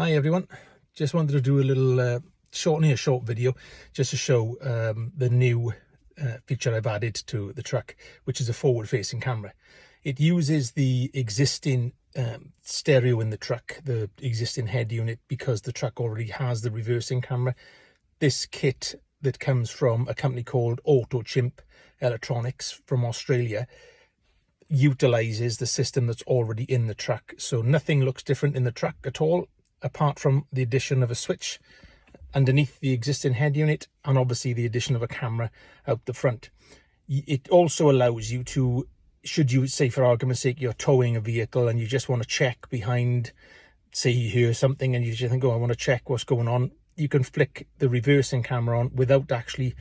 Hi everyone, just wanted to do a little short video just to show the new feature I've added to the truck, which is a forward-facing camera. It uses the existing stereo in the truck, the existing head unit, because the truck already has the reversing camera. This kit that comes from a company called Autochimp electronics from Australia utilizes the system that's already in the truck, so nothing looks different in the truck at all, apart from the addition of a switch underneath the existing head unit and obviously the addition of a camera out the front. It also allows you to, should you, say for argument's sake, you're towing a vehicle and you just want to check behind, say you hear something and you just think, oh, I want to check what's going on, you can flick the reversing camera on without actually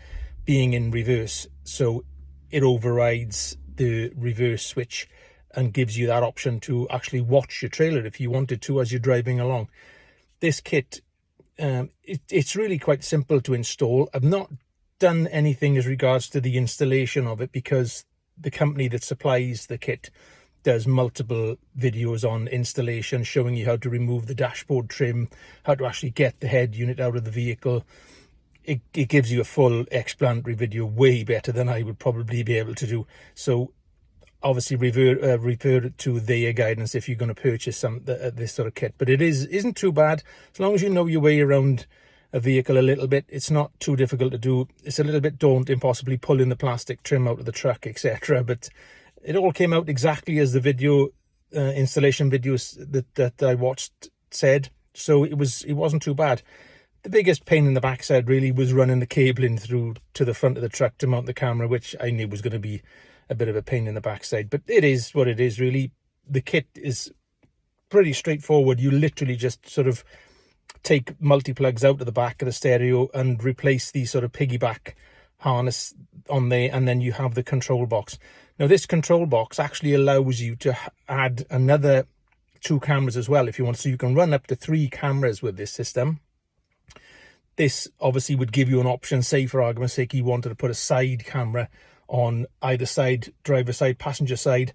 being in reverse. So it overrides the reverse switch and gives you that option to actually watch your trailer if you wanted to as you're driving along. This kit, it's really quite simple to install. I've not done anything as regards to the installation of it because the company that supplies the kit does multiple videos on installation, showing you how to remove the dashboard trim, how to actually get the head unit out of the vehicle. It gives you a full explanatory video, way better than I would probably be able to do. So obviously refer to their guidance if you're going to purchase this sort of kit. But it isn't too bad as long as you know your way around a vehicle a little bit. It's not too difficult to do. It's a little bit daunting, possibly pulling the plastic trim out of the truck, etc. But it all came out exactly as the video installation videos that I watched said. So it wasn't too bad. The biggest pain in the backside really was running the cabling through to the front of the truck to mount the camera, which I knew was going to be a bit of a pain in the backside, but it is what it is really. The kit is pretty straightforward. You literally just sort of take multi-plugs out of the back of the stereo and replace the sort of piggyback harness on there, and then you have the control box. Now this control box actually allows you to add another 2 cameras as well if you want, so you can run up to 3 cameras with this system. This obviously would give you an option, say for argument's sake you wanted to put a side camera on either side, driver side, passenger side,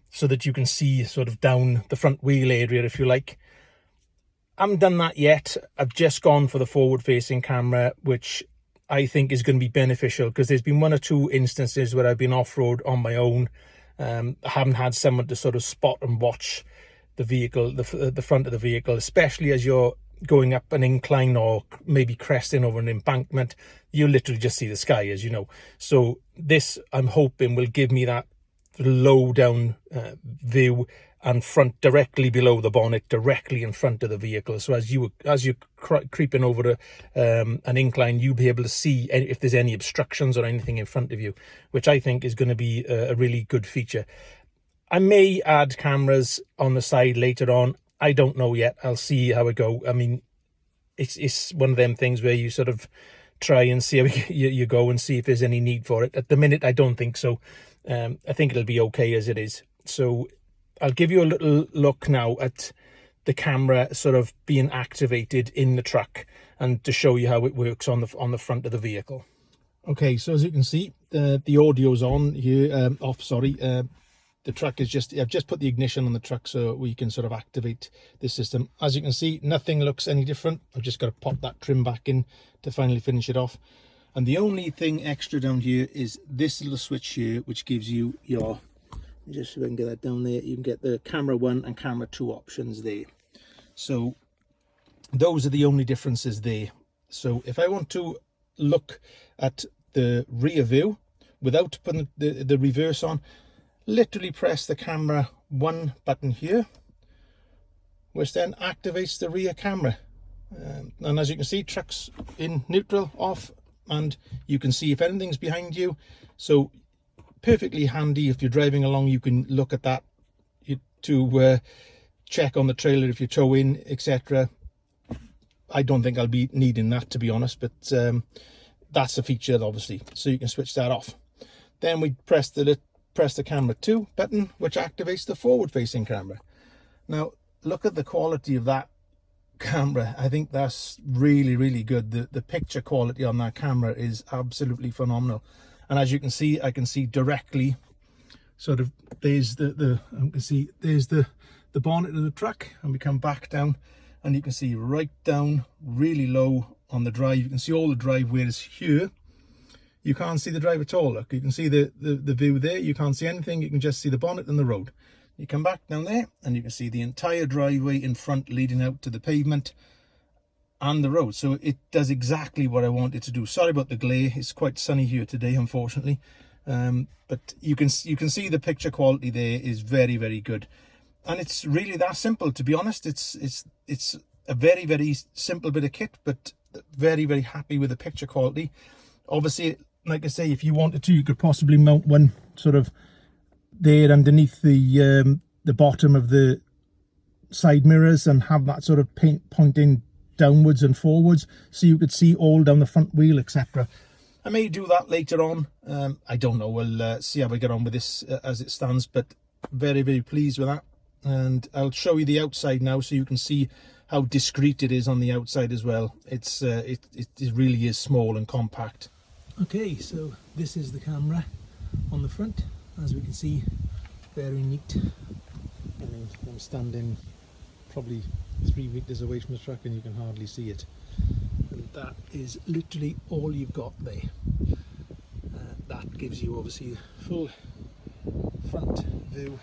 so that you can see sort of down the front wheel area if you like. I haven't done that yet. I've just gone for the forward-facing camera, which I think is going to be beneficial because there's been 1 or 2 instances where I've been off-road on my own. I haven't had someone to sort of spot and watch the vehicle, the front of the vehicle, especially as you're going up an incline or maybe cresting over an embankment. You literally just see the sky, as you know. So this, I'm hoping, will give me that low down view and front directly below the bonnet, directly in front of the vehicle. So as you're creeping over an incline, you'll be able to see if there's any obstructions or anything in front of you, which I think is going to be a really good feature. I may add cameras on the side later on. I don't know yet. I'll see how it go. I mean, it's one of them things where you sort of try and see how you go and see if there's any need for it. At the minute, I don't think so. I think it'll be okay as it is. So I'll give you a little look now at the camera sort of being activated in the truck and to show you how it works on the front of the vehicle. Okay, so as you can see, the audio's on here, off, sorry. The truck is I've just put the ignition on the truck so we can sort of activate this system. As you can see, nothing looks any different. I've just got to pop that trim back in to finally finish it off. And the only thing extra down here is this little switch here, which gives you your, just so I can get that down there, you can get the camera 1 and camera 2 options there. So those are the only differences there. So if I want to look at the rear view without putting the reverse on, literally press the camera 1 button here, which then activates the rear camera. And as you can see, truck's in neutral, off, and you can see if anything's behind you. So perfectly handy if you're driving along. You can look at that to check on the trailer if you're towing, etc. I don't think I'll be needing that, to be honest, but that's a feature obviously, so you can switch that off. Then we press the camera 2 button, which activates the forward-facing camera. Now look at the quality of that camera. I think that's really, really good. The picture quality on that camera is absolutely phenomenal. And as you can see, I can see directly sort of, there's there's the bonnet of the truck, and we come back down and you can see right down really low on the drive. You can see all the driveway is here. You can't see the drive at all. Look, you can see the view there. You can't see anything. You can just see the bonnet and the road. You come back down there and you can see the entire driveway in front leading out to the pavement and the road. So it does exactly what I want it to do. Sorry about the glare. It's quite sunny here today, unfortunately. But you can see the picture quality there is very, very good. And it's really that simple, to be honest. It's a very, very simple bit of kit, but very, very happy with the picture quality. Obviously, like I say, if you wanted to, you could possibly mount one sort of there underneath the bottom of the side mirrors and have that sort of paint pointing downwards and forwards, so you could see all down the front wheel, etc. I may do that later on. I don't know. We'll see how we get on with this as it stands, but very, very pleased with that. And I'll show you the outside now so you can see how discreet it is on the outside as well. It really is small and compact. Okay, so this is the camera on the front. As we can see, very neat. I mean, I'm standing probably 3 meters away from the truck and you can hardly see it. And that is literally all you've got there. That gives you obviously full front view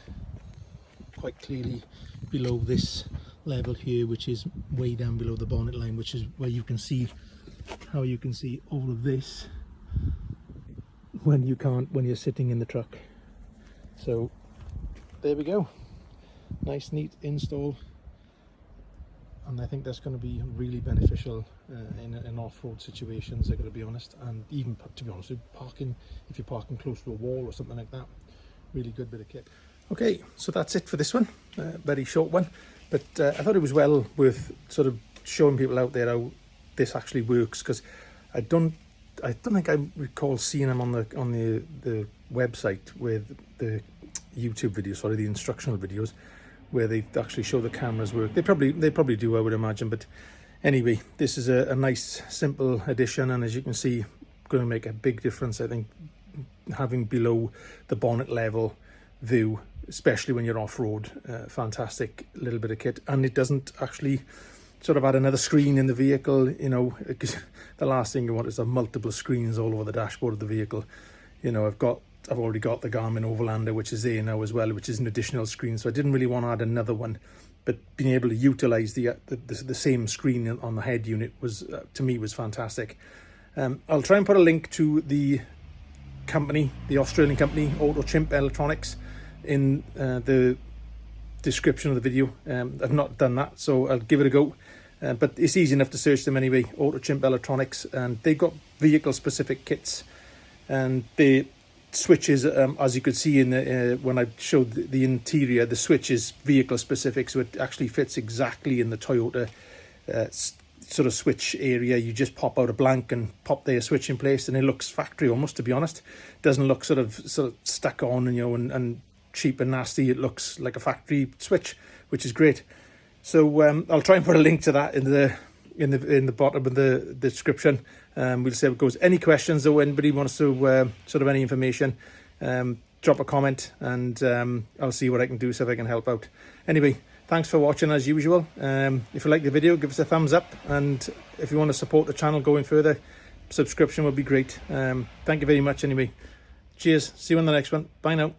quite clearly below this level here, which is way down below the bonnet line, which is where you can see how you can see all of this when you're sitting in the truck. So there we go, nice neat install, and I think that's going to be really beneficial in off-road situations, I gotta be honest, and even to be honest with parking, if you're parking close to a wall or something like that. Really good bit of kit. Okay, so that's it for this one, very short one, but I thought it was well worth sort of showing people out there how this actually works, because I don't think I recall seeing them on the website with the YouTube videos, sorry, the instructional videos, where they actually show the cameras work. They probably do, I would imagine, but anyway, this is a nice simple addition, and as you can see, going to make a big difference, I think, having below the bonnet level view, especially when you're off-road. Fantastic little bit of kit, and it doesn't actually sort of add another screen in the vehicle, you know, because the last thing you want is to have multiple screens all over the dashboard of the vehicle. You know, I've already got the Garmin Overlander, which is there now as well, which is an additional screen, so I didn't really want to add another one. But being able to utilize the same screen on the head unit was, to me, was fantastic. I'll try and put a link to the company, the Australian company, Autochimp Electronics, in the description of the video. I've not done that, so I'll give it a go. But it's easy enough to search them anyway, Autochimp Electronics, and they've got vehicle specific kits, and the switches, as you could see in the when I showed the interior, the switch is vehicle specific, so it actually fits exactly in the Toyota sort of switch area. You just pop out a blank and pop their switch in place, and it looks factory almost, to be honest. It doesn't look sort of stuck on and, you know, and cheap and nasty. It looks like a factory switch, which is great. So I'll try and put a link to that in the bottom of the description. We'll see how it goes. Any questions, or anybody wants to sort of any information, drop a comment, and I'll see what I can do, so if I can help out. Anyway, thanks for watching as usual. If you like the video, give us a thumbs up, and if you want to support the channel going further, subscription would be great. Thank you very much anyway. Cheers, see you on the next one. Bye now.